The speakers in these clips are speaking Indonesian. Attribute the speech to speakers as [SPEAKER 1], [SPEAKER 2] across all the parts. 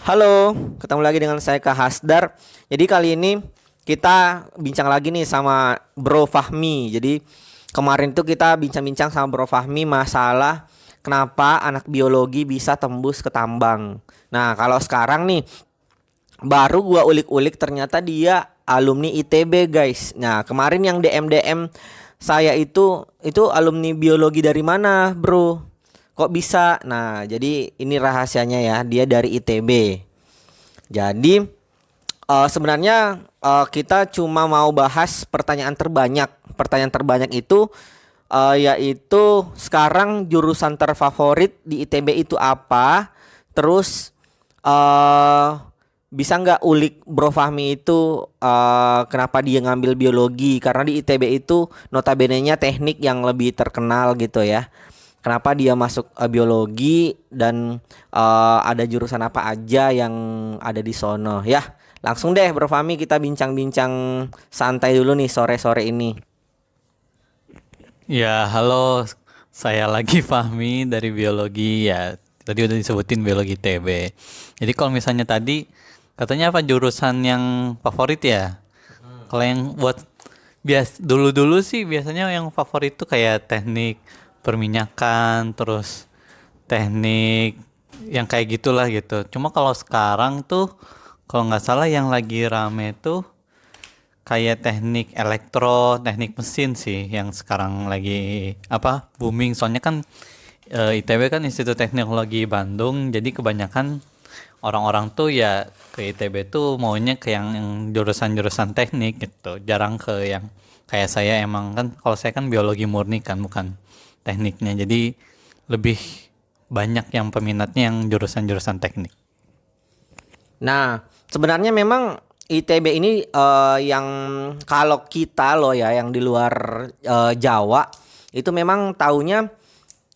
[SPEAKER 1] Halo, ketemu lagi dengan saya Kak Hasdar. Jadi kali ini kita bincang lagi nih sama Bro Fahmi. Jadi kemarin tuh kita bincang-bincang sama Bro Fahmi masalah kenapa anak biologi bisa tembus ke tambang. Nah, kalau sekarang nih baru gua ulik-ulik ternyata dia alumni ITB, guys. Nah, kemarin yang DM saya itu alumni biologi dari mana, Bro? Kok bisa? Nah, jadi ini rahasianya ya, dia dari ITB. Jadi sebenarnya kita cuma mau bahas pertanyaan terbanyak. Pertanyaan terbanyak itu yaitu sekarang jurusan terfavorit di ITB itu apa? Terus eh bisa nggak ulik Bro Fahmi itu kenapa dia ngambil biologi? Karena di ITB itu notabene-nya teknik yang lebih terkenal gitu ya. Kenapa dia masuk biologi dan ada jurusan apa aja yang ada di sono ya. Langsung deh Bro Fahmi kita bincang-bincang santai dulu nih sore-sore ini.
[SPEAKER 2] Ya, halo. Saya lagi Fahmi dari biologi ya. Tadi udah disebutin biologi TB. Jadi kalau misalnya tadi katanya apa jurusan yang favorit ya? Kalau yang buat dulu-dulu sih biasanya yang favorit tuh kayak teknik perminyakan, terus teknik yang kayak gitulah gitu. Cuma kalau sekarang tuh kalau nggak salah yang lagi rame tuh kayak teknik elektro, teknik mesin sih yang sekarang lagi apa booming. Soalnya kan ITB kan Institut Teknologi Bandung, jadi kebanyakan orang-orang tuh ya ke ITB tuh maunya ke yang jurusan-jurusan teknik gitu. Jarang ke yang kayak saya emang kan kalau saya kan biologi murni kan bukan tekniknya. Jadi lebih banyak yang peminatnya yang jurusan-jurusan teknik.
[SPEAKER 1] Nah, sebenarnya memang ITB ini yang kalau kita loh ya yang di luar Jawa itu memang taunya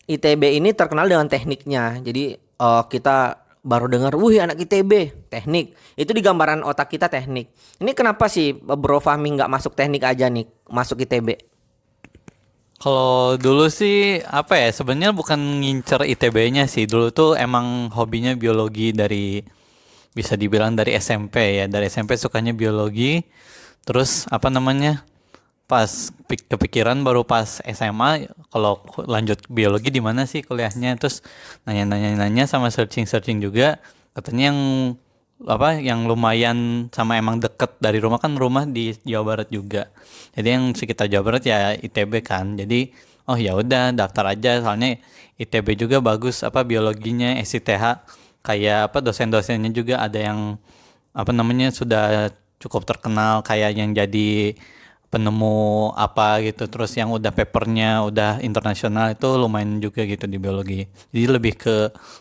[SPEAKER 1] ITB ini terkenal dengan tekniknya. Jadi kita baru dengar, "Wih, anak ITB, teknik." Itu di gambaran otak kita teknik. Ini kenapa sih Bro Fahmi nggak masuk teknik aja nih, masuk ITB?
[SPEAKER 2] Kalau dulu sih apa ya sebenarnya bukan ngincer ITB-nya sih. Dulu tuh emang hobinya biologi dari bisa dibilang dari SMP ya. Dari SMP sukanya biologi. Terus apa namanya? Pas kepikiran baru pas SMA kalau lanjut biologi di mana sih kuliahnya. Terus nanya-nanya sama searching-searching juga katanya yang apa yang lumayan sama emang deket dari rumah kan rumah di Jawa Barat juga. Jadi yang sekitar Jawa Barat ya ITB kan. Jadi oh ya udah daftar aja soalnya ITB juga bagus apa biologinya SITH kayak apa dosen-dosennya juga ada yang apa namanya sudah cukup terkenal kayak yang jadi penemu apa gitu terus yang udah papernya udah internasional itu lumayan juga gitu di biologi jadi lebih ke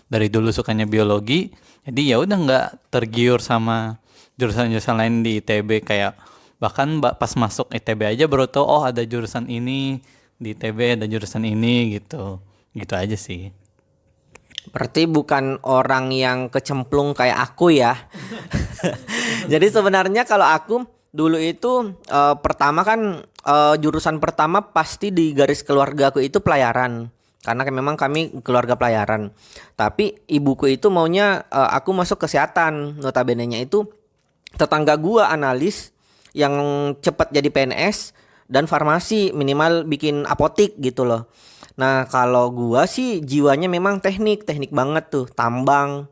[SPEAKER 2] dari dulu sukanya biologi jadi ya udah nggak tergiur sama jurusan-jurusan lain di ITB kayak bahkan pas masuk ITB aja baru tau oh ada jurusan ini di ITB ada jurusan ini gitu gitu aja sih.
[SPEAKER 1] Berarti bukan orang yang kecemplung kayak aku ya. Jadi sebenarnya kalau aku dulu itu pertama kan jurusan pertama pasti di garis keluarga aku itu pelayaran. Karena memang kami keluarga pelayaran. Tapi ibuku itu maunya aku masuk kesehatan. Notabene-nya itu tetangga gua analis yang cepat jadi PNS dan farmasi minimal bikin apotik gitu loh. Nah, kalau gua sih jiwanya memang teknik, teknik banget tuh, tambang,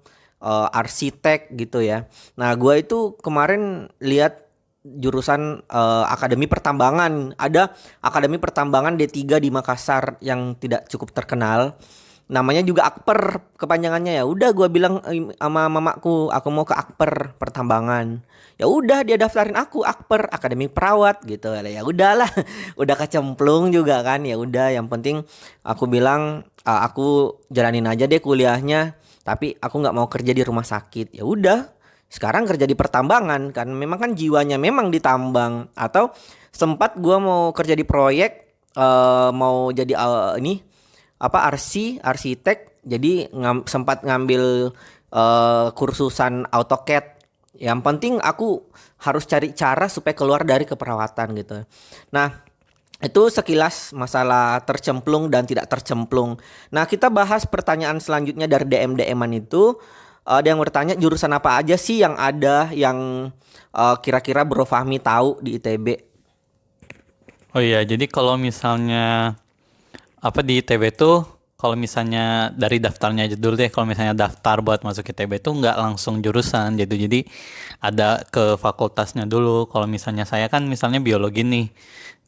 [SPEAKER 1] arsitek gitu ya. Nah, gua itu kemarin lihat jurusan Akademi Pertambangan. Ada Akademi Pertambangan D3 di Makassar yang tidak cukup terkenal. Namanya juga Akper kepanjangannya ya. Udah gua bilang sama mamaku, aku mau ke Akper Pertambangan. Ya udah dia daftarin aku Akper Akademi Perawat gitu. Ya udahlah, udah kecemplung juga kan. Ya udah yang penting aku bilang aku jalanin aja deh kuliahnya, tapi aku nggak mau kerja di rumah sakit. Ya udah, sekarang kerja di pertambangan kan memang kan jiwanya memang di tambang atau sempat gua mau kerja di proyek mau jadi ini apa arsitek jadi sempat ngambil kursusan AutoCAD. Yang penting aku harus cari cara supaya keluar dari keperawatan gitu. Nah, itu sekilas masalah tercemplung dan tidak tercemplung. Nah, kita bahas pertanyaan selanjutnya dari DM-an itu ada yang bertanya jurusan apa aja sih yang ada yang kira-kira Bro Fahmi tahu di ITB?
[SPEAKER 2] Oh iya, jadi kalau misalnya apa di ITB tuh, kalau misalnya dari daftarnya aja dulu deh, kalau misalnya daftar buat masuk ITB tuh nggak langsung jurusan gitu, jadi ada ke fakultasnya dulu. Kalau misalnya saya kan misalnya biologi nih,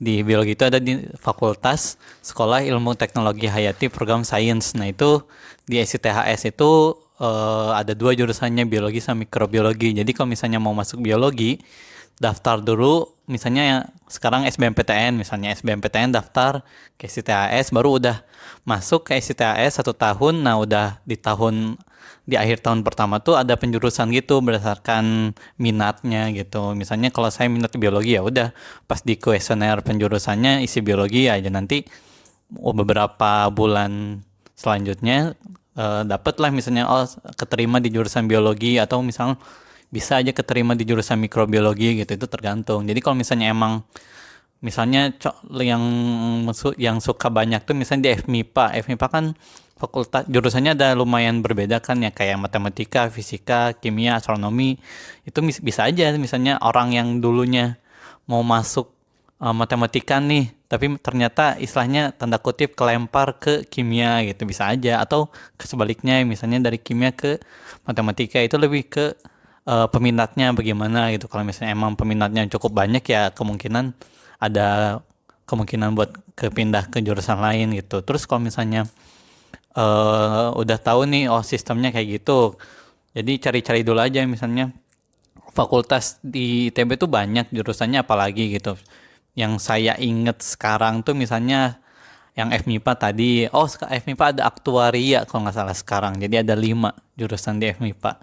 [SPEAKER 2] di biologi itu ada di Fakultas Sekolah Ilmu Teknologi Hayati Program Sains. Nah itu di SITHS itu ada dua jurusannya, biologi sama mikrobiologi. Jadi kalau misalnya mau masuk biologi, daftar dulu misalnya sekarang SBMPTN, misalnya SBMPTN daftar ke SITHS, baru udah masuk ke SITHS 1 tahun. Nah udah di akhir tahun pertama tuh ada penjurusan gitu berdasarkan minatnya gitu. Misalnya kalau saya minat biologi, ya udah pas di kuesioner penjurusannya isi biologi aja, nanti beberapa bulan selanjutnya dapet lah misalnya keterima di jurusan biologi, atau misal bisa aja keterima di jurusan mikrobiologi gitu, itu tergantung. Jadi kalau misalnya emang misalnya yang suka banyak tuh misalnya di FMIPA. FMIPA kan fakultas jurusannya ada lumayan berbeda kan ya, kayak matematika, fisika, kimia, astronomi. Itu bisa aja misalnya orang yang dulunya mau masuk matematika nih, tapi ternyata istilahnya tanda kutip kelempar ke kimia gitu, bisa aja. Atau sebaliknya, misalnya dari kimia ke matematika, itu lebih ke peminatnya bagaimana gitu. Kalau misalnya emang peminatnya cukup banyak, ya ada kemungkinan buat kepindah ke jurusan lain gitu. Terus kalau misalnya udah tahu nih, oh sistemnya kayak gitu, jadi cari-cari dulu aja misalnya fakultas di ITB tuh banyak jurusannya apalagi gitu. Yang saya inget sekarang tuh misalnya yang FMIPA tadi, FMIPA ada aktuaria kalau nggak salah sekarang, jadi ada 5 jurusan di FMIPA.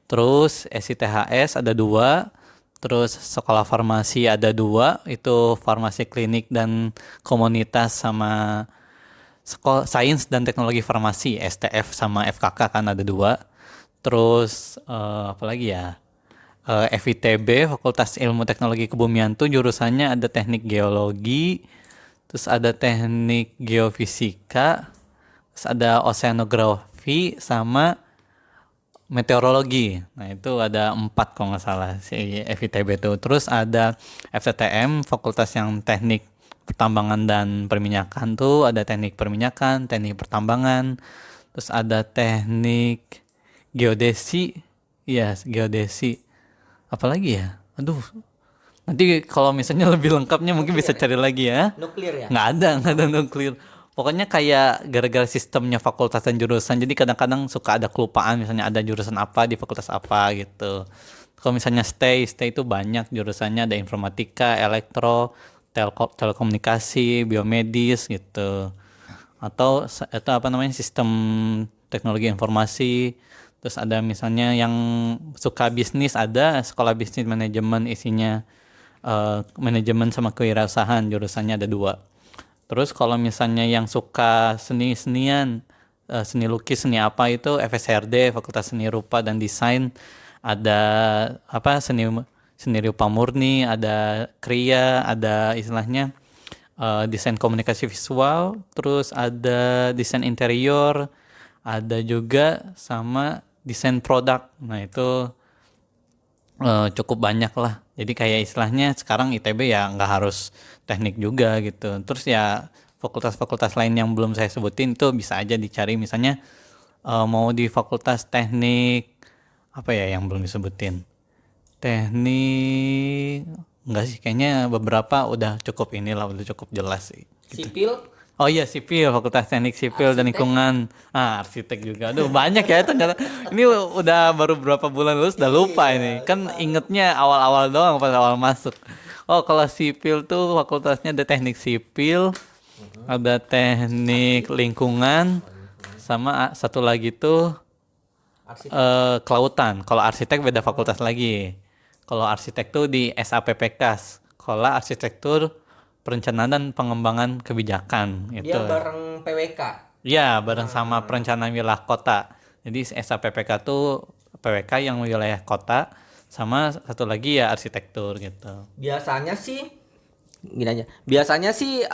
[SPEAKER 2] Terus SITHS ada 2, terus sekolah farmasi ada 2, itu farmasi klinik dan komunitas, sama sekolah sains dan teknologi farmasi STF sama FKK kan ada 2. Terus apa lagi ya? FITB Fakultas Ilmu Teknologi Kebumian tuh jurusannya ada teknik geologi, terus ada teknik geofisika, terus ada oceanografi sama meteorologi. Nah itu ada 4 kalau nggak salah si FITB itu. Terus ada FTTM Fakultas yang teknik pertambangan dan perminyakan tuh ada teknik perminyakan, teknik pertambangan. Terus ada teknik geodesi, iya geodesi. Apalagi ya? Aduh, nanti kalau misalnya lebih lengkapnya mungkin bisa cari lagi ya.
[SPEAKER 1] Nuklir ya?
[SPEAKER 2] Nggak ada nuklir. Pokoknya kayak gara-gara sistemnya fakultas dan jurusan, jadi kadang-kadang suka ada kelupaan misalnya ada jurusan apa di fakultas apa gitu. Kalau misalnya stay itu banyak jurusannya, ada informatika, telekomunikasi, biomedis gitu. Atau itu apa namanya, sistem teknologi informasi. Terus ada misalnya yang suka bisnis, ada sekolah bisnis manajemen, isinya manajemen sama kewirausahaan, jurusannya ada 2. Terus kalau misalnya yang suka seni-senian, seni lukis, seni apa, itu FSRD Fakultas Seni Rupa dan Desain, ada apa, seni rupa murni, ada kriya, ada istilahnya desain komunikasi visual, terus ada desain interior, ada juga sama desain produk. Nah itu cukup banyak lah. Jadi kayak istilahnya sekarang ITB ya nggak harus teknik juga gitu. Terus ya fakultas-fakultas lain yang belum saya sebutin itu bisa aja dicari. Misalnya mau di fakultas teknik apa ya yang belum disebutin? Teknik enggak sih, kayaknya beberapa udah cukup udah cukup jelas sih. Gitu.
[SPEAKER 1] Sipil?
[SPEAKER 2] Oh iya, sipil, Fakultas Teknik Sipil dan Lingkungan. Arsitek juga. Aduh, banyak ya ternyata. Ini udah baru berapa bulan lulus udah lupa ini. Kan ingetnya awal-awal doang pas awal masuk. Oh, kalau sipil tuh fakultasnya ada Teknik Sipil, ada Teknik Lingkungan, sama satu lagi tuh Kelautan. Kalau arsitek beda fakultas lagi. Kalau arsitek tuh di SAPPK, Sekolah Arsitektur Perencanaan dan Pengembangan Kebijakan
[SPEAKER 1] Dia
[SPEAKER 2] itu.
[SPEAKER 1] bareng PWK.
[SPEAKER 2] Iya, bareng sama perencanaan wilayah kota. Jadi SAPPK tuh PWK yang wilayah kota, sama satu lagi ya arsitektur gitu.
[SPEAKER 1] Biasanya sih gini aja. Biasanya sih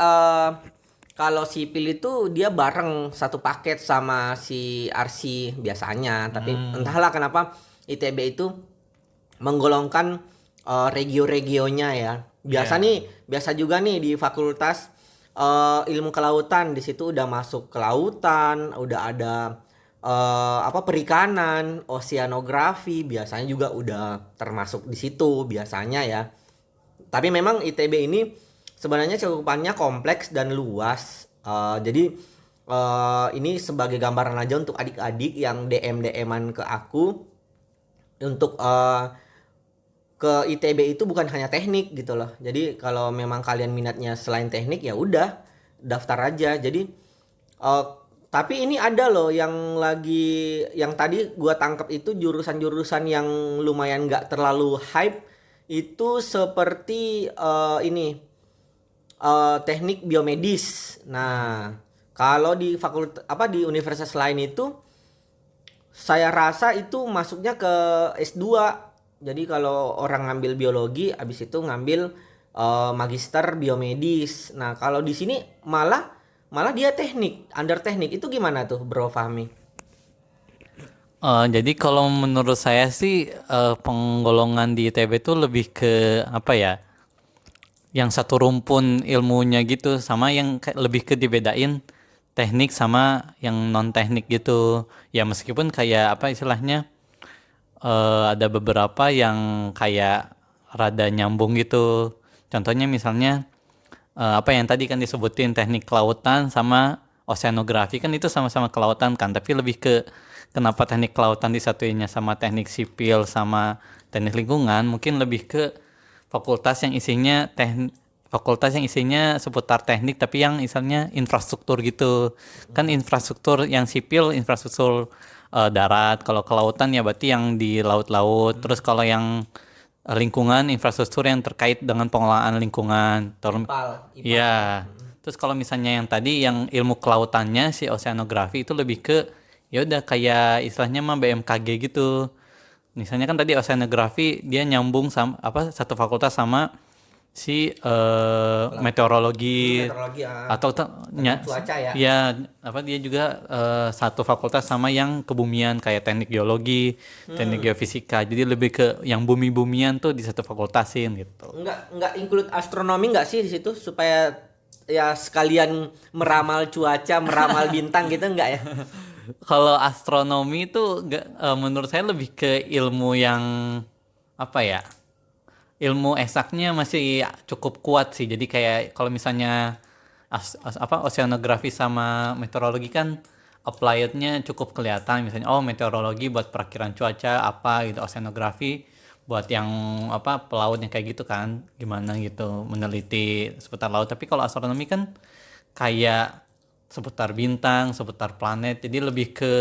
[SPEAKER 1] Kalau sipil itu dia bareng satu paket sama si RC biasanya, tapi entahlah kenapa ITB itu menggolongkan regio-regionya ya. Biasa juga nih di fakultas ilmu kelautan, di situ udah masuk kelautan, udah ada perikanan, oceanografi, biasanya juga udah termasuk di situ biasanya ya. Tapi memang ITB ini sebenarnya cakupannya kompleks dan luas. Jadi ini sebagai gambaran aja untuk adik-adik yang DM-DM-an ke aku untuk ke ITB itu bukan hanya teknik gitu loh. Jadi kalau memang kalian minatnya selain teknik ya udah daftar aja. Jadi tapi ini ada loh yang tadi gua tangkap itu jurusan-jurusan yang lumayan nggak terlalu hype itu seperti ini teknik biomedis. Nah, kalau di di universitas lain itu saya rasa itu masuknya ke S2. Jadi kalau orang ngambil biologi, abis itu ngambil magister biomedis. Nah kalau di sini malah dia teknik, under teknik itu gimana tuh Bro Fahmi?
[SPEAKER 2] Jadi kalau menurut saya sih penggolongan di ITB itu lebih ke apa ya? Yang satu rumpun ilmunya gitu, sama yang lebih ke dibedain teknik sama yang non teknik gitu. Ya meskipun kayak apa istilahnya ada beberapa yang kayak rada nyambung gitu. Contohnya misalnya apa yang tadi kan disebutin teknik kelautan sama oceanografi, kan itu sama-sama kelautan kan, tapi lebih ke kenapa teknik kelautan disatuinnya sama teknik sipil sama teknik lingkungan, mungkin lebih ke fakultas yang isinya seputar teknik tapi yang misalnya infrastruktur gitu. Kan infrastruktur yang sipil infrastruktur darat, kalau kelautan ya berarti yang di laut-laut. Terus kalau yang lingkungan, infrastruktur yang terkait dengan pengelolaan lingkungan.
[SPEAKER 1] IPAL.
[SPEAKER 2] Iya. Terus kalau misalnya yang tadi yang ilmu kelautannya si oceanografi itu lebih ke ya udah kayak istilahnya mah BMKG gitu. Misalnya kan tadi oceanografi dia nyambung sama satu fakultas sama si meteorologi atau
[SPEAKER 1] cuaca ya.
[SPEAKER 2] Ya dia juga satu fakultas sama yang kebumian kayak teknik geologi, teknik geofisika. Jadi lebih ke yang bumi-bumian tuh di satu fakultasin gitu.
[SPEAKER 1] Enggak include astronomi enggak sih di situ supaya ya sekalian meramal cuaca, meramal bintang gitu enggak ya?
[SPEAKER 2] Kalau astronomi itu menurut saya lebih ke ilmu yang apa ya? Ilmu eksaknya masih cukup kuat sih. Jadi kayak kalau misalnya oceanografi sama meteorologi kan applied-nya cukup kelihatan. Misalnya meteorologi buat perakiraan cuaca apa gitu, oceanografi buat yang pelautnya kayak gitu kan, gimana gitu meneliti seputar laut. Tapi kalau astronomi kan kayak seputar bintang, seputar planet. Jadi lebih ke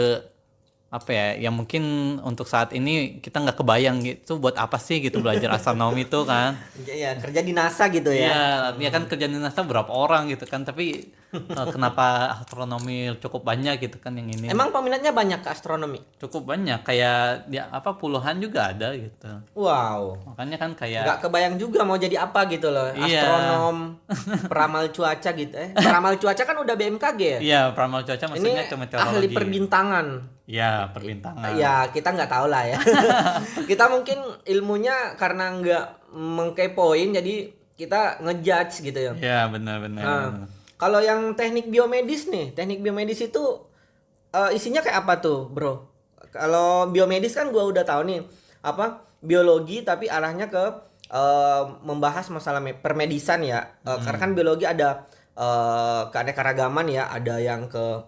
[SPEAKER 2] apa ya, yang mungkin untuk saat ini kita nggak kebayang gitu buat apa sih gitu belajar astronomi itu kan.
[SPEAKER 1] Iya, kerja di NASA gitu ya.
[SPEAKER 2] Iya, kan kerja di NASA berapa orang gitu kan, tapi kenapa astronomi cukup banyak gitu kan yang ini.
[SPEAKER 1] Emang peminatnya banyak ke astronomi?
[SPEAKER 2] Cukup banyak, kayak puluhan juga ada gitu.
[SPEAKER 1] Wow.
[SPEAKER 2] Makanya kan kayak
[SPEAKER 1] nggak kebayang juga mau jadi apa gitu loh.
[SPEAKER 2] Iya.
[SPEAKER 1] Astronom, peramal cuaca gitu. Peramal cuaca kan udah BMKG ya?
[SPEAKER 2] Iya, peramal cuaca maksudnya
[SPEAKER 1] Ini
[SPEAKER 2] ke meteorologi.
[SPEAKER 1] ahli perbintangan.
[SPEAKER 2] Iya, perbintangan.
[SPEAKER 1] Ya kita nggak tahu lah ya. Kita mungkin ilmunya karena nggak mengkepoin jadi kita ngejudge gitu ya.
[SPEAKER 2] Iya, benar-benar.
[SPEAKER 1] Nah, kalau yang teknik biomedis nih, teknik biomedis itu isinya kayak apa tuh, Bro? Kalau biomedis kan gua udah tahu nih, biologi tapi arahnya ke membahas masalah permedisan ya. Karena kan biologi ada keanekaragaman ya, ada yang ke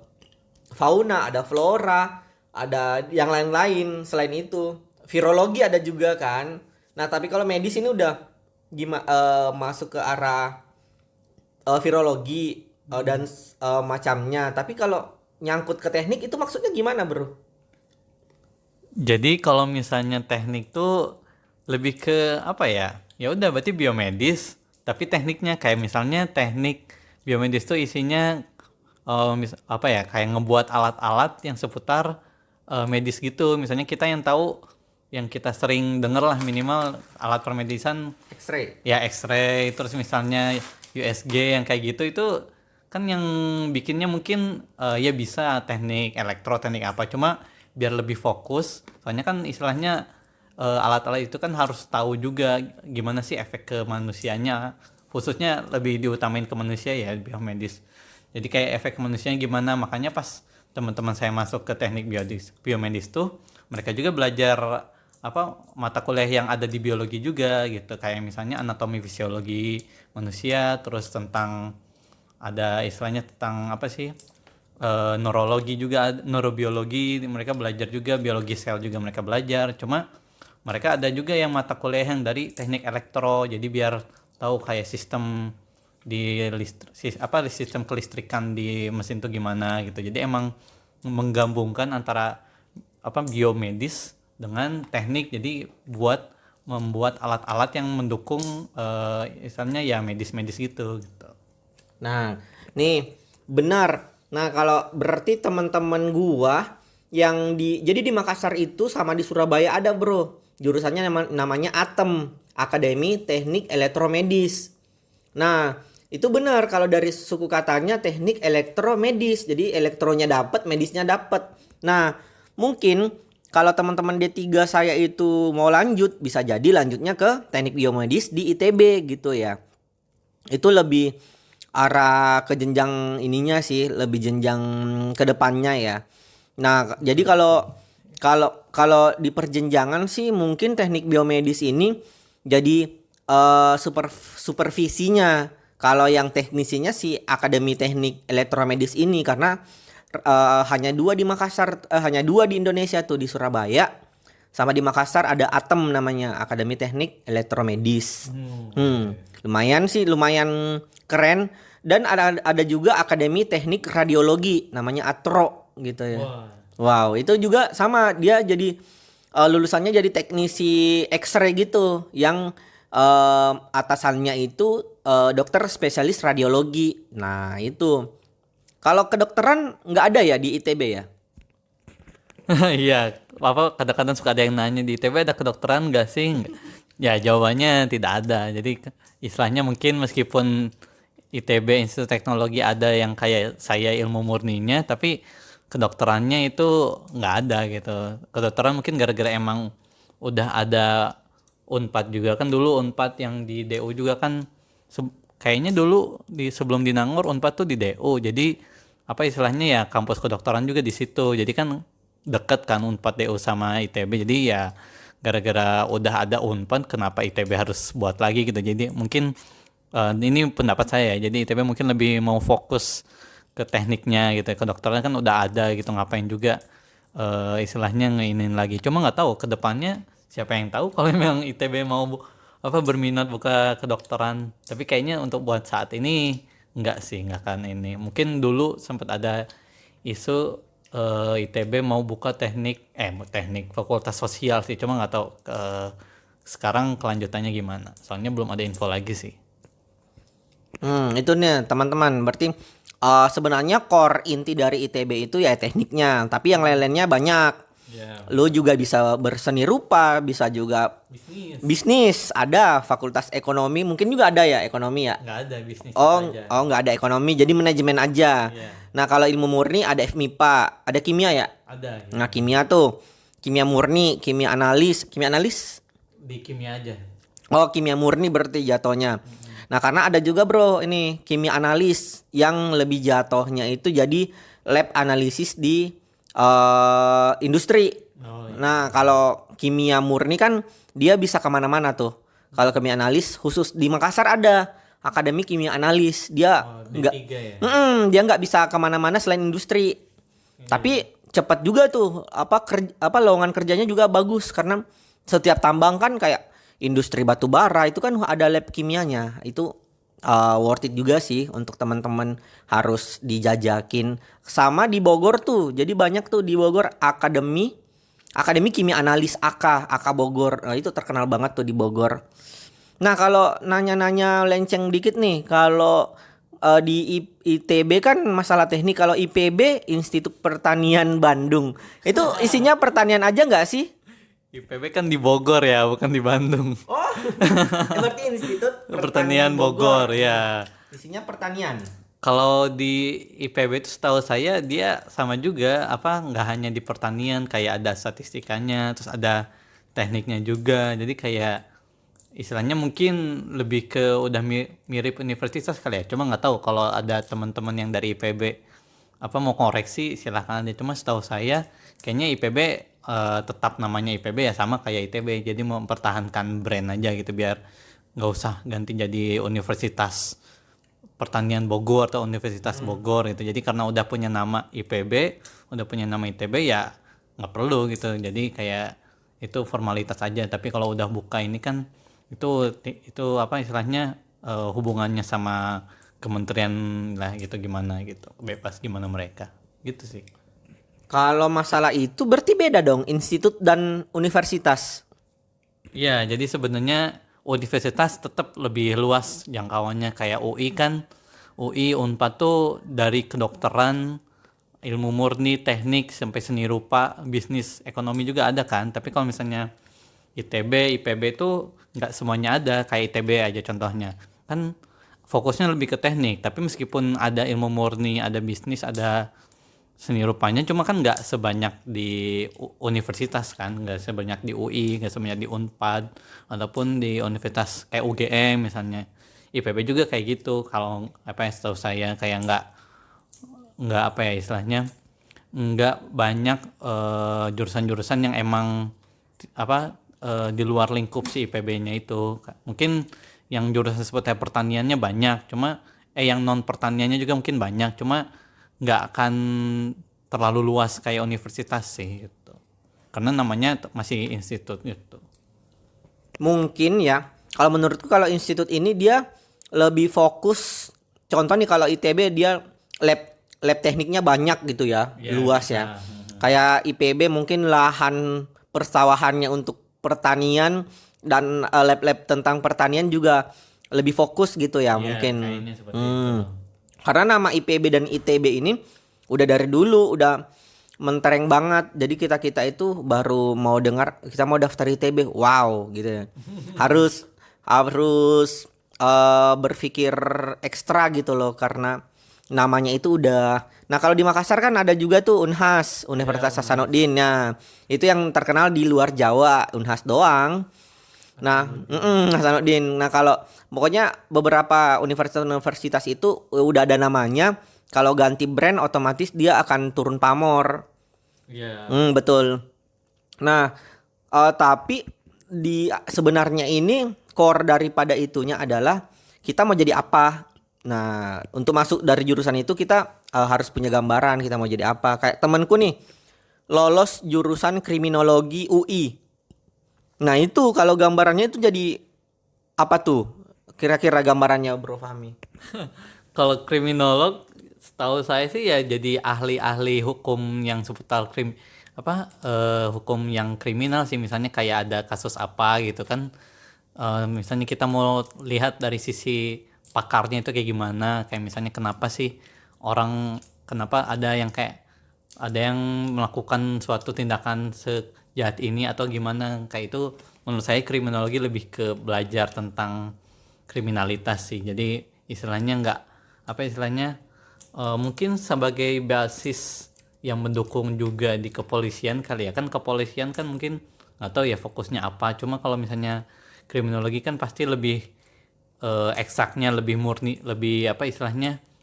[SPEAKER 1] fauna, ada flora, ada yang lain-lain selain itu. Virologi ada juga kan. Nah, tapi kalau medis ini udah masuk ke arah virologi dan macamnya. Tapi kalau nyangkut ke teknik itu maksudnya gimana, Bro?
[SPEAKER 2] Jadi kalau misalnya teknik tuh lebih ke apa ya? Ya udah berarti biomedis, tapi tekniknya kayak misalnya teknik biomedis tuh isinya kayak ngebuat alat-alat yang seputar medis gitu. Misalnya kita yang tahu, yang kita sering denger lah minimal alat permedisan
[SPEAKER 1] X-ray.
[SPEAKER 2] ya X-ray, terus misalnya USG yang kayak gitu, itu kan yang bikinnya mungkin ya bisa teknik elektro, teknik apa, cuma biar lebih fokus. Soalnya kan istilahnya alat-alat itu kan harus tahu juga gimana sih efek ke manusianya, khususnya lebih diutamain ke manusia ya biomedis. Jadi kayak efek ke manusianya gimana, makanya pas teman-teman saya masuk ke teknik biomedis tuh mereka juga belajar apa mata kuliah yang ada di biologi juga gitu, kayak misalnya anatomi fisiologi manusia, terus tentang ada istilahnya tentang apa sih neurologi juga, neurobiologi mereka belajar juga, biologi sel juga mereka belajar. Cuma mereka ada juga yang mata kuliah yang dari teknik elektro, jadi biar tahu kayak sistem di sistem kelistrikan di mesin tuh gimana gitu. Jadi emang menggabungkan antara apa biomedis dengan teknik, jadi buat membuat alat-alat yang mendukung misalnya ya medis-medis gitu.
[SPEAKER 1] Nah, nih benar. Nah, kalau berarti teman-teman gua yang jadi di Makassar itu sama di Surabaya ada, Bro. Jurusannya namanya ATEM, Akademi Teknik Elektromedis. Nah, itu benar kalau dari suku katanya teknik elektromedis. Jadi elektronya dapat, medisnya dapat. Nah, mungkin kalau teman-teman D3 saya itu mau lanjut, bisa jadi lanjutnya ke teknik biomedis di ITB gitu ya. Itu lebih arah ke jenjang ininya sih, lebih jenjang ke depannya ya. Nah, jadi kalau kalau kalau di perjenjangan sih mungkin teknik biomedis ini jadi supervisinya. Kalau yang teknisinya si Akademi Teknik Elektromedis ini, karena hanya dua di Makassar, hanya dua di Indonesia tuh, di Surabaya sama di Makassar ada ATEM namanya, Akademi Teknik Elektromedis. Lumayan sih, lumayan keren. Dan ada juga Akademi Teknik Radiologi namanya ATRO gitu ya. Wow, itu juga sama, dia jadi lulusannya jadi teknisi X-ray gitu, yang atasannya itu dokter spesialis radiologi. Nah, itu. Kalau kedokteran nggak ada ya di ITB ya?
[SPEAKER 2] Iya, apa kadang-kadang suka ada yang nanya di ITB ada kedokteran nggak sih? Ya jawabannya tidak ada. Jadi istilahnya mungkin meskipun ITB Institut Teknologi ada yang kayak saya ilmu murninya, tapi kedokterannya itu nggak ada gitu. Kedokteran mungkin gara-gara emang udah ada Unpad juga kan, dulu Unpad yang di DU juga kan kayaknya dulu sebelum di Nangor Unpad tuh di DU. Jadi apa istilahnya ya kampus kedokteran juga di situ. Jadi kan deket kan Unpad DU sama ITB. Jadi ya gara-gara udah ada Unpad kenapa ITB harus buat lagi gitu. Jadi mungkin ini pendapat saya ya. Jadi ITB mungkin lebih mau fokus ke tekniknya gitu. Kedokteran kan udah ada gitu, ngapain juga istilahnya ngeinin lagi. Cuma nggak tahu ke depannya siapa yang tahu kalau memang ITB mau apa berminat buka kedokteran. Tapi kayaknya untuk buat saat ini enggak sih, enggak kan ini. Mungkin dulu sempat ada isu ITB mau buka teknik fakultas sosial sih. Cuma nggak tahu sekarang kelanjutannya gimana. Soalnya belum ada info lagi sih.
[SPEAKER 1] Itu nih teman-teman. Berarti sebenarnya core inti dari ITB itu ya tekniknya, tapi yang lain-lainnya banyak. Lu juga bisa berseni rupa, bisa juga bisnis. Ada fakultas ekonomi, mungkin juga ada ya ekonomi ya.
[SPEAKER 2] Nggak ada bisnis
[SPEAKER 1] aja. Nggak ada ekonomi, jadi manajemen aja. Nah, kalau ilmu murni ada FMIPA, ada kimia ya.
[SPEAKER 2] Ada.
[SPEAKER 1] Nah, kimia tuh kimia murni, kimia analis
[SPEAKER 2] Di kimia aja.
[SPEAKER 1] Oh, kimia murni berarti jatuhnya. Nah, karena ada juga bro ini kimia analis yang lebih jatuhnya itu jadi lab analisis di industri. Nah, kalau kimia murni kan dia bisa kemana-mana tuh. Kalau kimia analis khusus di Makassar ada Akademi Kimia Analis. Dia dia nggak bisa kemana-mana selain industri. Tapi cepat juga tuh lowongan kerjanya juga bagus, karena setiap tambang kan kayak industri batu bara itu kan ada lab kimianya. Itu worth it juga sih untuk teman-teman, harus dijajakin. Sama di Bogor tuh, jadi banyak tuh di Bogor Akademi Kimia Analis AK Bogor. Nah, itu terkenal banget tuh di Bogor. Nah, kalau nanya-nanya lenceng dikit nih, kalau di ITB kan masalah teknik, kalau IPB Institut Pertanian Bandung itu isinya pertanian aja nggak sih?
[SPEAKER 2] IPB kan di Bogor ya, bukan di Bandung.
[SPEAKER 1] Oh, berarti Institut
[SPEAKER 2] Pertanian Bogor ya.
[SPEAKER 1] Isinya pertanian.
[SPEAKER 2] Kalau di IPB itu setahu saya dia sama juga apa nggak hanya di pertanian kayak ada statistikanya terus ada tekniknya juga jadi kayak istilahnya mungkin lebih ke udah mirip universitas kali ya cuma nggak tahu kalau ada teman-teman yang dari IPB apa mau koreksi silahkan aja cuma setahu saya kayaknya IPB tetap namanya IPB ya sama kayak ITB jadi mempertahankan brand aja gitu biar nggak usah ganti jadi Universitas Pertanian Bogor atau Universitas Bogor gitu. Jadi karena udah punya nama IPB, udah punya nama ITB ya nggak perlu gitu. Jadi kayak itu formalitas aja. Tapi kalau udah buka ini kan itu apa istilahnya hubungannya sama kementerian lah gitu gimana gitu. Bebas gimana mereka. Gitu sih.
[SPEAKER 1] Kalau masalah itu berarti beda dong institut dan universitas.
[SPEAKER 2] Iya, jadi sebenarnya universitas tetap lebih luas jangkauannya kayak UI kan. UI Unpad tuh dari kedokteran, ilmu murni, teknik sampai seni rupa, bisnis, ekonomi juga ada kan. Tapi kalau misalnya ITB, IPB tuh nggak semuanya ada kayak ITB aja contohnya. Kan fokusnya lebih ke teknik, tapi meskipun ada ilmu murni, ada bisnis, ada seni rupanya cuma kan nggak sebanyak di universitas kan nggak sebanyak di UI nggak sebanyak di Unpad ataupun di universitas kayak UGM misalnya IPB juga kayak gitu kalau apa ya setahu saya kayak nggak apa ya istilahnya nggak banyak jurusan-jurusan yang emang apa di luar lingkup si IPB-nya itu mungkin yang jurusan seperti pertaniannya banyak cuma yang non pertaniannya juga mungkin banyak cuma nggak akan terlalu luas kayak universitas sih gitu. Karena namanya masih institut gitu.
[SPEAKER 1] Mungkin ya. Kalau menurutku kalau institut ini dia lebih fokus. Contoh nih kalau ITB dia lab tekniknya banyak gitu ya, luas ya. Kayak IPB mungkin lahan persawahannya untuk pertanian dan lab-lab tentang pertanian juga lebih fokus gitu ya mungkin.
[SPEAKER 2] Kayaknya seperti itu.
[SPEAKER 1] Karena nama IPB dan ITB ini udah dari dulu udah mentereng banget. Jadi kita itu baru mau dengar kita mau daftar ITB, wow gitu ya. Harus berpikir ekstra gitu loh karena namanya itu udah. Nah, kalau di Makassar kan ada juga tuh Unhas, Universitas Hasanuddin. Nah, itu yang terkenal di luar Jawa, Unhas doang. Nah, Hasanuddin. Nah, kalau pokoknya beberapa universitas-universitas itu udah ada namanya. Kalau ganti brand otomatis dia akan turun pamor.
[SPEAKER 2] Iya.
[SPEAKER 1] Betul. Nah, tapi di sebenarnya ini core daripada itunya adalah kita mau jadi apa. Nah, untuk masuk dari jurusan itu kita harus punya gambaran kita mau jadi apa. Kayak temanku nih lolos jurusan kriminologi UI. Nah, itu kalau gambarannya itu jadi apa tuh? Kira-kira gambarannya Bro Fahmi.
[SPEAKER 2] Kalau kriminolog setahu saya sih ya jadi ahli-ahli hukum yang seputar hukum yang kriminal sih misalnya kayak ada kasus apa gitu kan. Misalnya kita mau lihat dari sisi pakarnya itu kayak gimana kayak misalnya kenapa sih kenapa ada yang melakukan suatu tindakan sejahat ini atau gimana kayak itu menurut saya kriminologi lebih ke belajar tentang kriminalitas sih jadi istilahnya mungkin sebagai basis yang mendukung juga di kepolisian kali ya kan kepolisian kan mungkin nggak tahu ya fokusnya apa cuma kalau misalnya kriminologi kan pasti lebih eksaknya lebih murni lebih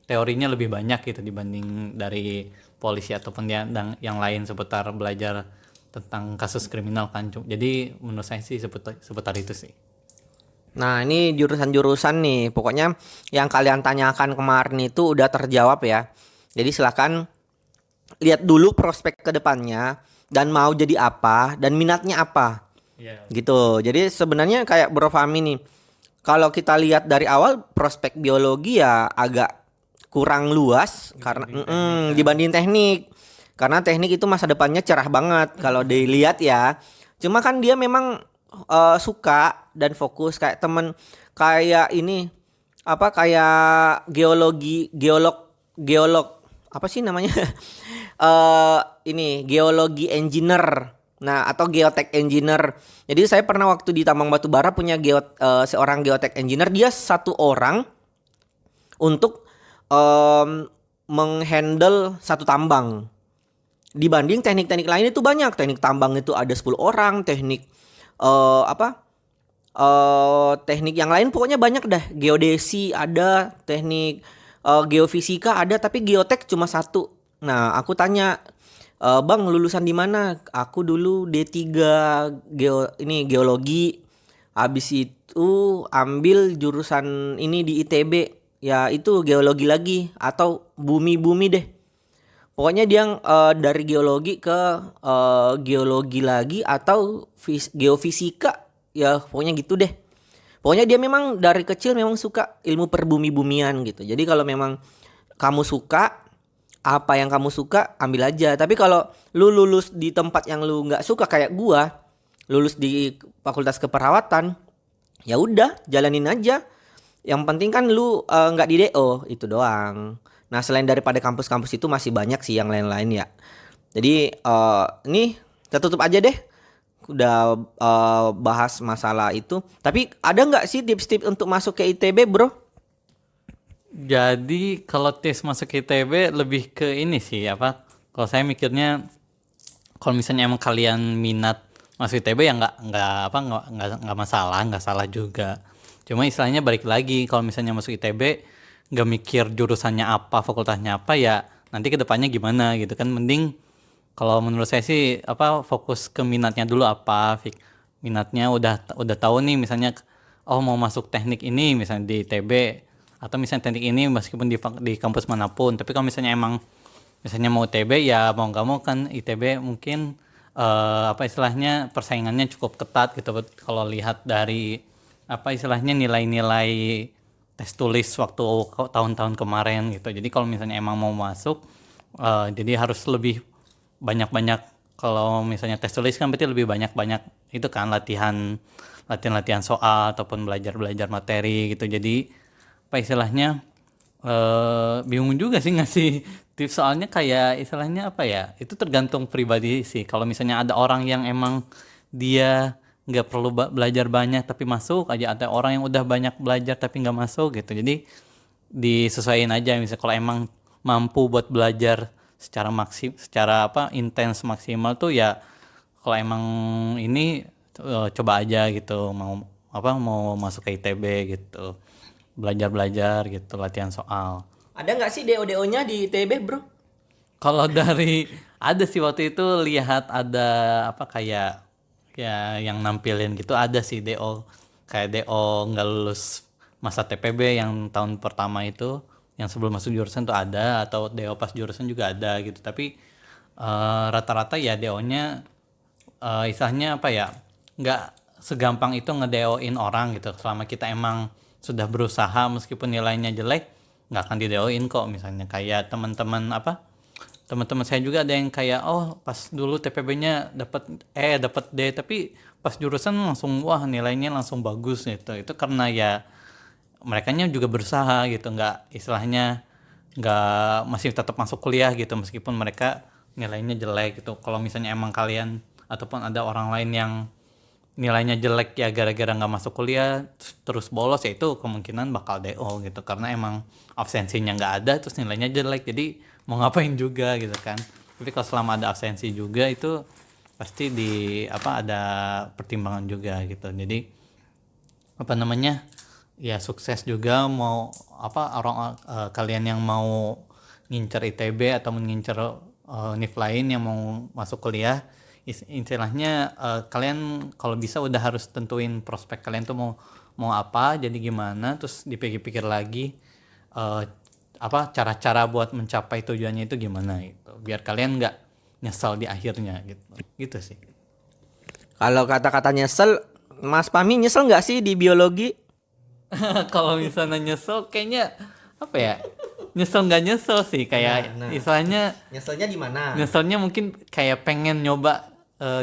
[SPEAKER 2] teorinya lebih banyak gitu dibanding dari polisi ataupun yang lain seputar belajar tentang kasus kriminal kan jadi menurut saya sih seputar itu sih.
[SPEAKER 1] Nah, ini jurusan-jurusan nih. Pokoknya yang kalian tanyakan kemarin itu udah terjawab ya. Jadi silakan lihat dulu prospek ke depannya dan mau jadi apa dan minatnya apa. Gitu. Jadi sebenarnya kayak Bro Fahmi nih. Kalau kita lihat dari awal prospek biologi ya agak kurang luas karena dibanding teknik. Karena teknik itu masa depannya cerah banget kalau dilihat ya. Cuma kan dia memang suka dan fokus kayak temen kayak ini kayak geolog apa sih namanya ini geologi engineer nah atau geotech engineer. Jadi saya pernah waktu di tambang batu bara punya seorang geotech engineer dia satu orang untuk em, menghandle satu tambang. Dibanding teknik-teknik lain itu banyak. Teknik tambang itu ada 10 orang, teknik apa? Teknik yang lain pokoknya banyak dah. Geodesi ada, teknik geofisika ada, tapi geotek cuma satu. Nah, aku tanya, "Bang, lulusan di mana?" Aku dulu D3 geologi. Habis itu ambil jurusan ini di ITB. Ya itu geologi lagi atau bumi-bumi deh. Pokoknya dia dari geologi ke geologi lagi atau geofisika. Ya pokoknya gitu deh. Pokoknya dia memang dari kecil memang suka ilmu perbumi-bumian gitu. Jadi kalau memang kamu suka apa yang kamu suka ambil aja. Tapi kalau lu lulus di tempat yang lu nggak suka kayak gua, lulus di fakultas keperawatan, ya udah jalanin aja. Yang penting kan lu nggak di DO itu doang. Nah selain daripada kampus-kampus itu masih banyak sih yang lain-lain ya. Jadi ini kita tutup aja deh. Udah bahas masalah itu. Tapi ada nggak sih tips-tips untuk masuk ke ITB, bro?
[SPEAKER 2] Jadi kalau tes masuk ITB lebih ke ini sih apa? Kalau saya mikirnya kalau misalnya emang kalian minat masuk ITB ya nggak masalah, nggak salah juga. Cuma istilahnya balik lagi kalau misalnya masuk ITB nggak mikir jurusannya apa, fakultasnya apa ya nanti kedepannya gimana gitu kan. Mending kalau menurut saya sih apa fokus ke minatnya dulu apa, minatnya udah tahu nih misalnya oh mau masuk teknik ini misalnya di ITB atau misalnya teknik ini meskipun di kampus manapun. Tapi kalau misalnya emang misalnya mau ITB ya mau nggak mau kan ITB mungkin apa istilahnya persaingannya cukup ketat gitu kalau lihat dari apa istilahnya nilai-nilai tes tulis waktu tahun-tahun kemarin gitu. Jadi kalau misalnya emang mau masuk jadi harus lebih banyak-banyak. Kalau misalnya tes tulis kan berarti lebih banyak-banyak itu kan latihan soal ataupun belajar materi gitu. Jadi apa istilahnya bingung juga sih ngasih tips soalnya kayak istilahnya apa ya itu tergantung pribadi sih. Kalau misalnya ada orang yang emang dia nggak perlu belajar banyak tapi masuk aja, ada orang yang udah banyak belajar tapi nggak masuk gitu. Jadi disesuaikan aja misalnya kalau emang mampu buat belajar secara apa intens maksimal tuh ya kalau emang ini coba aja gitu mau masuk ke ITB gitu, belajar gitu latihan soal.
[SPEAKER 1] Ada nggak sih DO-DO-nya di ITB, bro?
[SPEAKER 2] Kalau dari ada sih waktu itu lihat ada apa kayak ya yang nampilin gitu ada sih DO kayak DO nggak lulus masa TPB yang tahun pertama itu yang sebelum masuk jurusan tuh ada atau DO pas jurusan juga ada gitu. Tapi rata-rata ya DO-nya istilahnya apa ya nggak segampang itu nge-DO-in orang gitu. Selama kita emang sudah berusaha meskipun nilainya jelek nggak akan di-DO-in kok. Misalnya kayak teman-teman saya juga ada yang kayak oh pas dulu TPB-nya dapat D tapi pas jurusan langsung wah nilainya langsung bagus gitu. Itu karena ya merekanya juga berusaha gitu, nggak istilahnya nggak masih tetap masuk kuliah gitu meskipun mereka nilainya jelek gitu. Kalau misalnya emang kalian ataupun ada orang lain yang nilainya jelek ya gara-gara nggak masuk kuliah terus bolos ya itu kemungkinan bakal DO gitu karena emang absensinya nggak ada terus nilainya jelek jadi mau ngapain juga gitu kan. Tapi kalau selama ada absensi juga itu pasti ada pertimbangan juga gitu. Jadi apa namanya ya sukses juga mau kalian yang mau ngincer ITB atau mengincer univ lain yang mau masuk kuliah istilahnya kalian kalau bisa udah harus tentuin prospek kalian tuh mau apa jadi gimana terus dipikir-pikir lagi cara-cara buat mencapai tujuannya itu gimana gitu biar kalian nggak nyesal di akhirnya gitu sih.
[SPEAKER 1] Kalau kata-kata nyesel, Mas Pami nyesel nggak sih di biologi?
[SPEAKER 2] Kalau misalnya nyesel kayaknya apa ya nyesel nggak nyesel sih kayak istilahnya
[SPEAKER 1] Nyeselnya di mana?
[SPEAKER 2] nyeselnya mungkin kayak pengen nyoba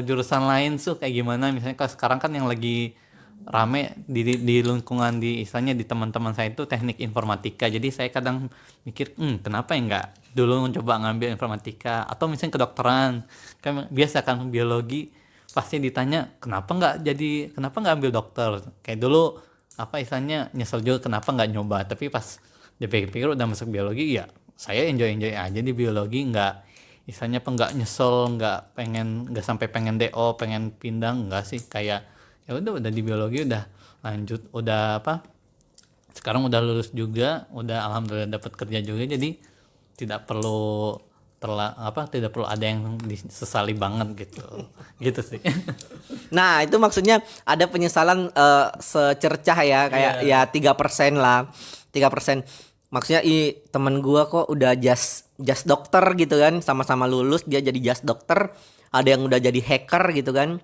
[SPEAKER 2] jurusan lain kayak gimana misalnya kalau sekarang kan yang lagi rame di lingkungan di istilahnya di teman-teman saya itu teknik informatika. Jadi saya kadang mikir kenapa ya nggak dulu mencoba ngambil informatika atau misalnya kedokteran kan biasa kan biologi pasti ditanya kenapa nggak ambil dokter kayak dulu apa istilahnya nyesel juga kenapa nggak nyoba tapi pas dipikir-pikir udah masuk biologi ya saya enjoy aja di biologi, nggak misalnya nggak nyesel, nggak sampai pengen DO, pengen pindah, enggak sih, kayak ya udah di biologi udah lanjut, udah apa sekarang udah lulus juga, udah alhamdulillah dapat kerja juga, jadi tidak perlu tidak perlu ada yang disesali banget gitu gitu sih.
[SPEAKER 1] Nah, itu maksudnya ada penyesalan secercah ya, kayak ya 3% lah. 3%. Maksudnya temen gua kok udah just dokter gitu kan, sama-sama lulus dia jadi just dokter, ada yang udah jadi hacker gitu kan.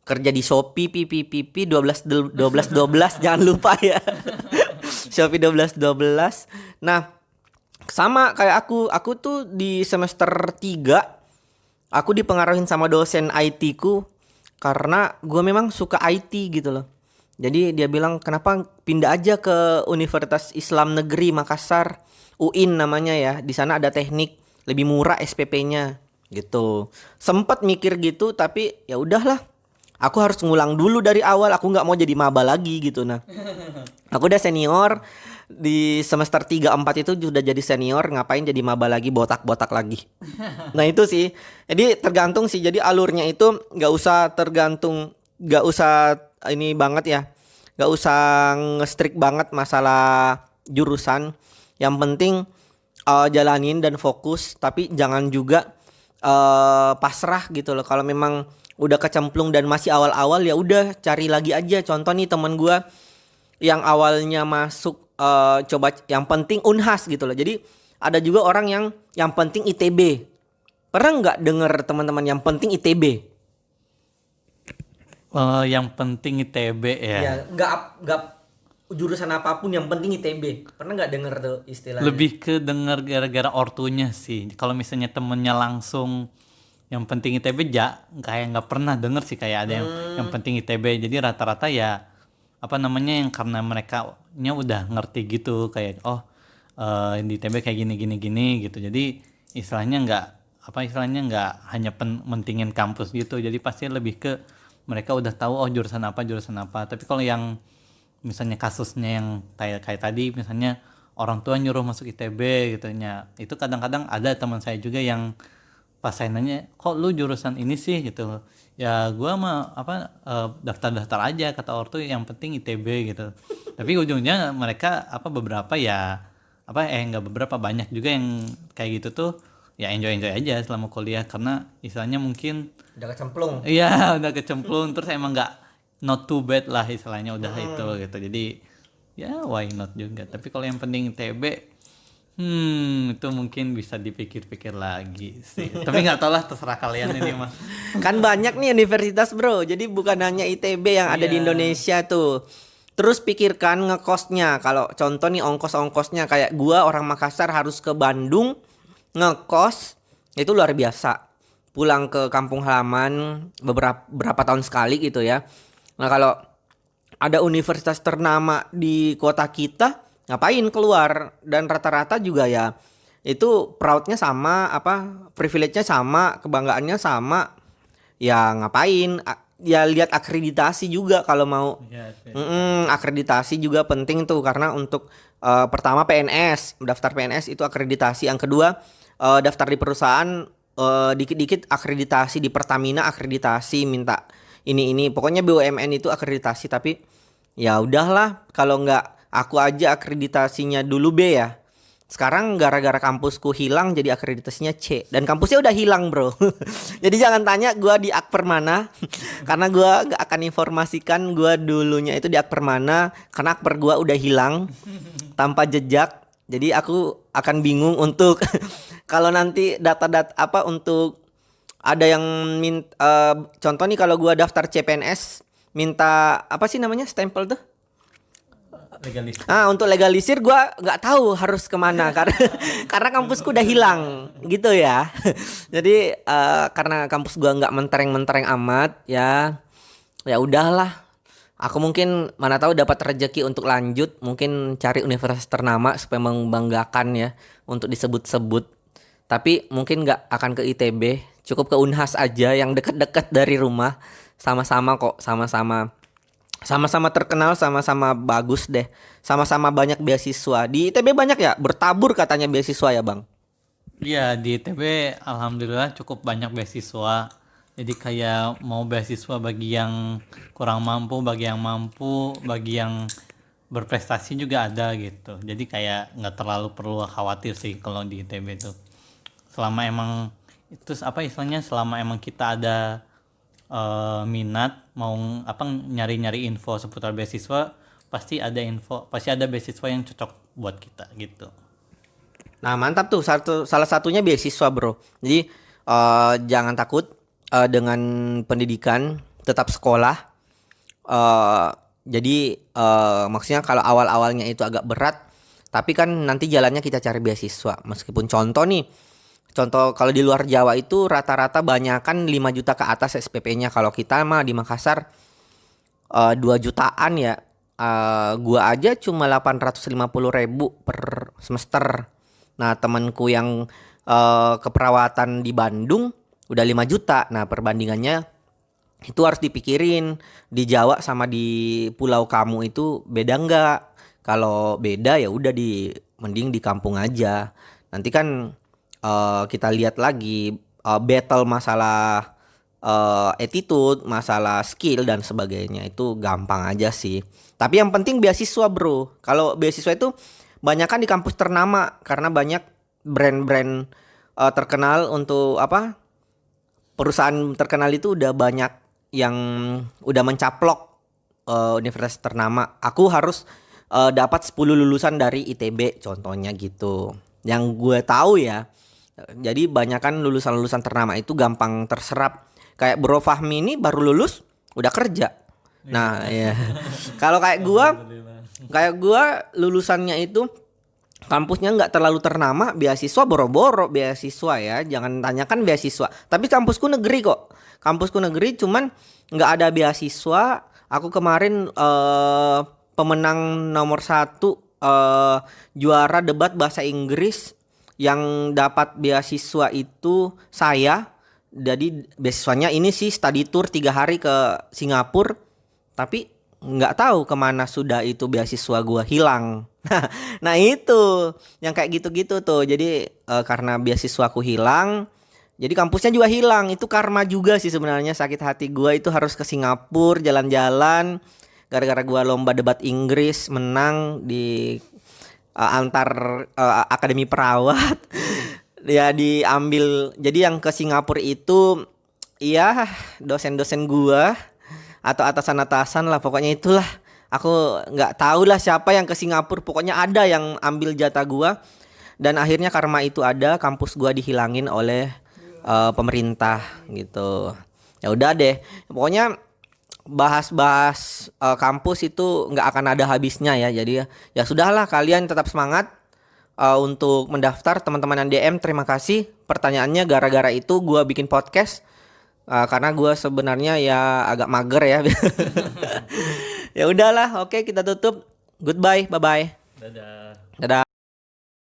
[SPEAKER 1] Kerja di Shopee pipi 12 jangan lupa ya. Shopee 12. Nah, sama kayak aku tuh di semester 3 aku dipengaruhin sama dosen IT ku karena gue memang suka IT gitu loh. Jadi dia bilang kenapa pindah aja ke Universitas Islam Negeri Makassar, UIN namanya ya. Di sana ada teknik, lebih murah SPP-nya gitu. Sempet mikir gitu tapi ya udahlah. Aku harus ngulang dulu dari awal, aku nggak mau jadi maba lagi gitu. Nah, aku udah senior di semester 3-4 itu sudah jadi senior, ngapain jadi maba lagi, botak-botak lagi. Nah itu sih, jadi tergantung sih, jadi alurnya itu nggak usah ini banget ya, nggak usah nge-strict banget masalah jurusan. Yang penting jalanin dan fokus, tapi jangan juga pasrah gitu loh. Kalau memang udah kecemplung dan masih awal-awal ya udah cari lagi aja. Contoh nih teman gua yang awalnya masuk coba yang penting Unhas gitu loh. Jadi ada juga orang yang penting ITB. Pernah nggak denger teman-teman yang penting ITB?
[SPEAKER 2] Yang penting ITB ya.
[SPEAKER 1] Ya nggak jurusan apapun yang penting ITB. Pernah nggak denger tuh istilahnya?
[SPEAKER 2] Lebih ke denger gara-gara ortunya sih. Kalau misalnya temennya langsung yang penting ITB kayak nggak pernah denger sih, kayak ada yang penting ITB. Jadi rata-rata ya apa namanya yang karena mereka nya udah ngerti gitu, kayak di ITB kayak gini gitu. Jadi istilahnya nggak hanya mentingin kampus gitu. Jadi pasti lebih ke mereka udah tahu jurusan apa. Tapi kalau yang misalnya kasusnya yang kayak tadi, misalnya orang tua nyuruh masuk ITB gitu nya, itu kadang-kadang ada teman saya juga yang pas saya nanya, kok lu jurusan ini sih gitu, ya gua mah daftar aja kata ortu, yang penting ITB gitu. Tapi ujungnya mereka beberapa ya nggak beberapa, banyak juga yang kayak gitu tuh ya enjoy aja selama kuliah, karena istilahnya mungkin
[SPEAKER 1] Udah kecemplung.
[SPEAKER 2] iya udah kecemplung, terus emang nggak not too bad lah istilahnya udah itu gitu, jadi ya why not juga. Tapi kalau yang penting ITB itu mungkin bisa dipikir-pikir lagi sih. Tapi nggak tahu lah, terserah kalian ini mah.
[SPEAKER 1] Kan banyak nih universitas bro, jadi bukan hanya ITB yang ada di Indonesia tuh. Terus pikirkan ngekosnya. Kalau contoh nih ongkos-ongkosnya, kayak gua orang Makassar harus ke Bandung ngekos, itu luar biasa. Pulang ke kampung halaman berapa tahun sekali gitu ya. Nah kalau ada universitas ternama di kota kita, ngapain keluar? Dan rata-rata juga ya itu proudnya sama, privilege-nya sama, kebanggaannya sama. Ya ngapain? Ya lihat akreditasi juga kalau mau. Akreditasi juga penting tuh, karena untuk pertama PNS, daftar PNS itu akreditasi. Yang kedua daftar di perusahaan, dikit-dikit akreditasi, di Pertamina akreditasi, minta ini pokoknya BUMN itu akreditasi. Tapi ya udahlah, kalau nggak aku aja akreditasinya dulu B ya. Sekarang gara-gara kampusku hilang jadi akreditasinya C. Dan kampusnya udah hilang bro. Jadi jangan tanya gue di Akper mana. Karena gue gak akan informasikan gue dulunya itu di Akper mana. Karena Akper gue udah hilang tanpa jejak. Jadi aku akan bingung untuk kalau nanti data-data untuk ada yang contoh nih, kalau gue daftar CPNS minta apa sih namanya, stempel tuh,
[SPEAKER 2] Legalisir.
[SPEAKER 1] untuk legalisir gue nggak tahu harus kemana karena kampusku udah hilang gitu ya. Jadi karena kampus gue nggak mentereng amat ya udahlah. Aku mungkin mana tahu dapat rezeki untuk lanjut, mungkin cari universitas ternama supaya membanggakan ya untuk disebut-sebut. Tapi mungkin nggak akan ke ITB, cukup ke Unhas aja yang deket-deket dari rumah. Sama-sama Sama-sama terkenal, sama-sama bagus deh. Sama-sama banyak beasiswa. Di ITB banyak ya? Bertabur katanya beasiswa ya, Bang?
[SPEAKER 2] Iya, di ITB alhamdulillah cukup banyak beasiswa. Jadi kayak mau beasiswa bagi yang kurang mampu, bagi yang mampu, bagi yang berprestasi juga ada gitu. Jadi kayak nggak terlalu perlu khawatir sih kalau di ITB itu. Selama emang itu apa istilahnya, selama emang kita ada minat mau apa nyari-nyari info seputar beasiswa, pasti ada beasiswa yang cocok buat kita gitu.
[SPEAKER 1] Nah, mantap tuh. Salah satunya beasiswa, Bro. Jadi jangan takut dengan pendidikan, tetap sekolah. Jadi maksudnya kalau awal-awalnya itu agak berat, tapi kan nanti jalannya kita cari beasiswa. Meskipun contoh kalau di luar Jawa itu rata-rata banyakan 5 juta ke atas SPP-nya. Kalau kita mah di Makassar 2 jutaan ya. Gua aja cuma 850.000 per semester. Nah, temanku yang keperawatan di Bandung udah 5 juta. Nah, perbandingannya itu harus dipikirin. Di Jawa sama di pulau kamu itu beda nggak? Kalau beda ya udah mending di kampung aja. Nanti kan kita lihat lagi battle masalah attitude, masalah skill dan sebagainya itu gampang aja sih. Tapi yang penting beasiswa, Bro. Kalau beasiswa itu banyak kan di kampus ternama karena banyak brand-brand terkenal untuk apa? Perusahaan terkenal itu udah banyak yang udah mencaplok universitas ternama. Aku harus dapat 10 lulusan dari ITB contohnya gitu. Yang gue tahu ya. Jadi banyak kan lulusan-lulusan ternama itu gampang terserap. Kayak Bro Fahmi ini baru lulus udah kerja. Nah, ya. Kalau kayak gua lulusannya itu kampusnya nggak terlalu ternama, beasiswa boro-boro beasiswa ya. Jangan tanyakan beasiswa. Tapi kampusku negeri kok. Kampusku negeri cuman nggak ada beasiswa. Aku kemarin pemenang nomor 1 juara debat bahasa Inggris yang dapat beasiswa itu saya. Jadi beasiswanya ini sih study tour 3 hari ke Singapura. Tapi nggak tahu kemana sudah itu beasiswa gua hilang. Nah itu yang kayak gitu-gitu tuh. Jadi karena beasiswaku hilang, jadi kampusnya juga hilang. Itu karma juga sih sebenarnya. Sakit hati gua itu harus ke Singapura jalan-jalan gara-gara gua lomba debat Inggris menang di antar akademi perawat. Ya diambil. Jadi yang ke Singapura itu iya dosen-dosen gua atau atasan-atasan lah, pokoknya itulah. Aku nggak tahu lah siapa yang ke Singapura, pokoknya ada yang ambil jatah gua. Dan akhirnya karma itu ada, kampus gua dihilangin oleh pemerintah gitu. Ya udah deh, pokoknya bahas-bahas kampus itu nggak akan ada habisnya ya. Jadi ya sudahlah, kalian tetap semangat untuk mendaftar. Teman-teman yang DM terima kasih. Pertanyaannya gara-gara itu gua bikin podcast. Karena gue sebenarnya ya agak mager ya. Ya udahlah, oke kita tutup. Goodbye, bye bye.
[SPEAKER 2] Dadah.
[SPEAKER 1] Dadah.